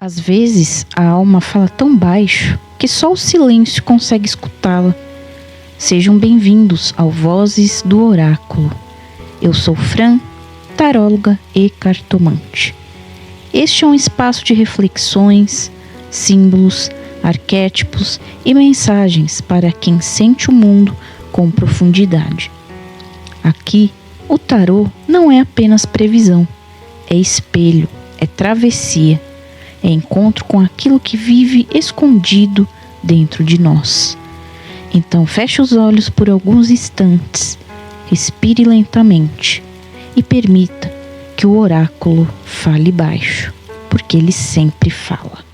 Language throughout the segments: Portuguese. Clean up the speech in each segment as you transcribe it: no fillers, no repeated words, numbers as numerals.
Às vezes, a alma fala tão baixo que só o silêncio consegue escutá-la. Sejam bem-vindos ao Vozes do Oráculo. Eu sou Fran, taróloga e cartomante. Este é um espaço de reflexões, símbolos, arquétipos e mensagens para quem sente o mundo com profundidade. Aqui, o tarô não é apenas previsão, é espelho, é travessia, é encontro com aquilo que vive escondido dentro de nós. Então feche os olhos por alguns instantes, respire lentamente e permita que o oráculo fale baixo, porque ele sempre fala.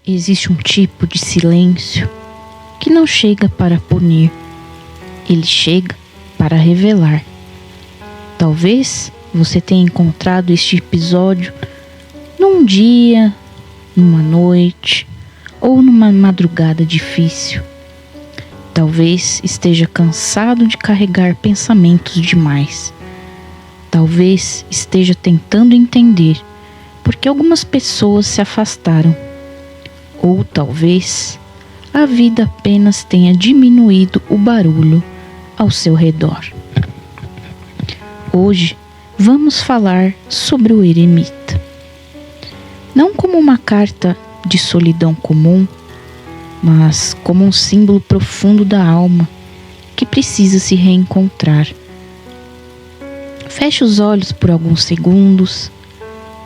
Existe um tipo de silêncio que não chega para punir, ele chega para revelar. Talvez você tenha encontrado este episódio num dia, numa noite ou numa madrugada difícil. Talvez esteja cansado de carregar pensamentos demais. Talvez esteja tentando entender porque algumas pessoas se afastaram. Ou talvez a vida apenas tenha diminuído o barulho ao seu redor. Hoje vamos falar sobre o eremita. Não como uma carta de solidão comum, mas como um símbolo profundo da alma que precisa se reencontrar. Feche os olhos por alguns segundos,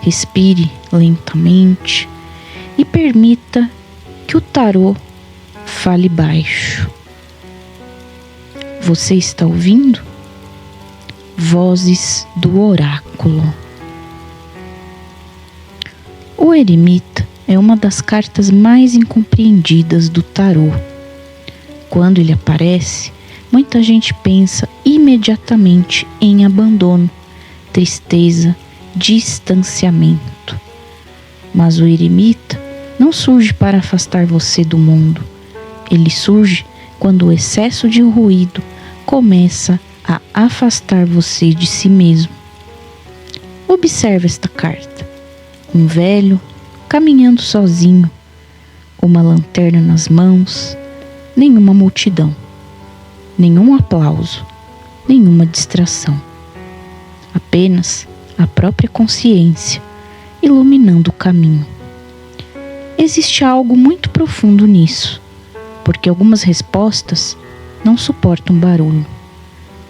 respire lentamente e permita que o tarô fale baixo. Você está ouvindo? Vozes do Oráculo. O eremita é uma das cartas mais incompreendidas do tarô. Quando ele aparece, muita gente pensa imediatamente em abandono, tristeza, distanciamento. Mas o eremita não surge para afastar você do mundo. Ele surge quando o excesso de ruído começa a afastar você de si mesmo. Observe esta carta. Um velho caminhando sozinho, uma lanterna nas mãos, nenhuma multidão, nenhum aplauso, nenhuma distração. Apenas a própria consciência iluminando o caminho. Existe algo muito profundo nisso, porque algumas respostas não suportam barulho.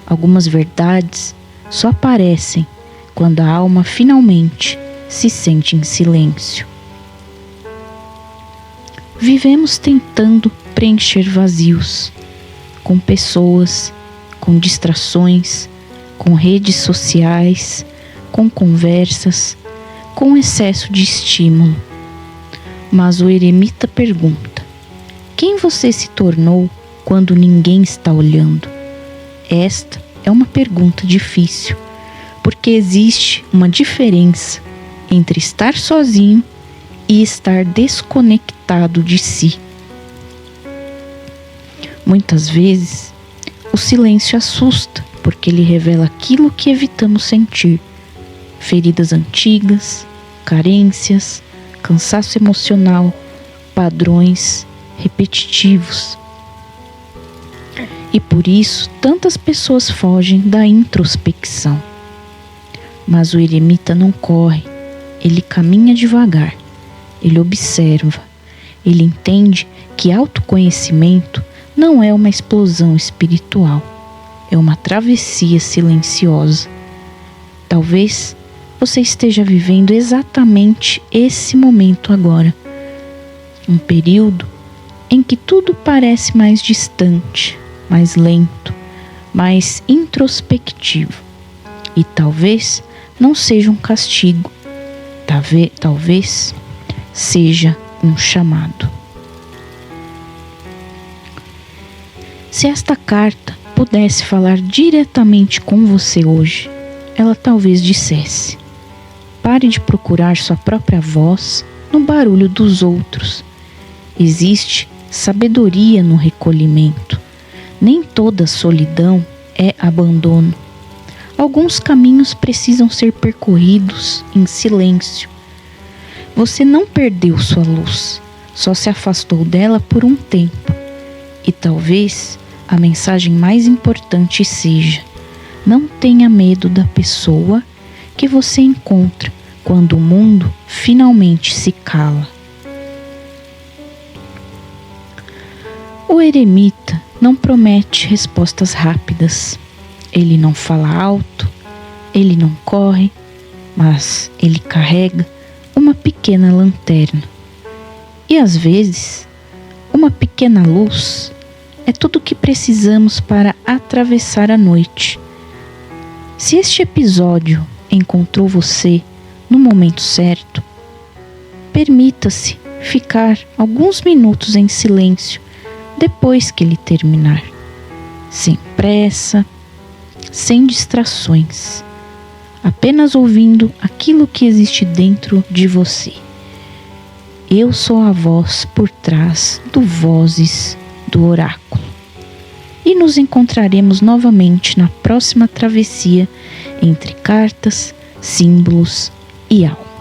Algumas verdades só aparecem quando a alma finalmente se sente em silêncio. Vivemos tentando preencher vazios, com pessoas, com distrações, com redes sociais, com conversas, com excesso de estímulo. Mas o eremita pergunta: quem você se tornou quando ninguém está olhando? Esta é uma pergunta difícil, porque existe uma diferença entre estar sozinho e estar desconectado de si. Muitas vezes, o silêncio assusta, porque ele revela aquilo que evitamos sentir: feridas antigas, carências, cansaço emocional, padrões repetitivos. E por isso, tantas pessoas fogem da introspecção. Mas o eremita não corre, ele caminha devagar, ele observa, ele entende que autoconhecimento não é uma explosão espiritual, é uma travessia silenciosa. Talvez você esteja vivendo exatamente esse momento agora, um período em que tudo parece mais distante, mais lento, mais introspectivo. E talvez não seja um castigo, talvez seja um chamado. Se esta carta pudesse falar diretamente com você hoje, ela talvez dissesse: pare de procurar sua própria voz no barulho dos outros. Existe sabedoria no recolhimento. Nem toda solidão é abandono. Alguns caminhos precisam ser percorridos em silêncio. Você não perdeu sua luz, só se afastou dela por um tempo. E talvez a mensagem mais importante seja: não tenha medo da pessoa que você encontra quando o mundo finalmente se cala. O eremita não promete respostas rápidas. Ele não fala alto, ele não corre, mas ele carrega uma pequena lanterna. E às vezes, uma pequena luz é tudo o que precisamos para atravessar a noite. Se este episódio encontrou você no momento certo, permita-se ficar alguns minutos em silêncio depois que ele terminar, sem pressa, sem distrações, apenas ouvindo aquilo que existe dentro de você. Eu sou a voz por trás do Vozes do Oráculo. E nos encontraremos novamente na próxima travessia entre cartas, símbolos e alma.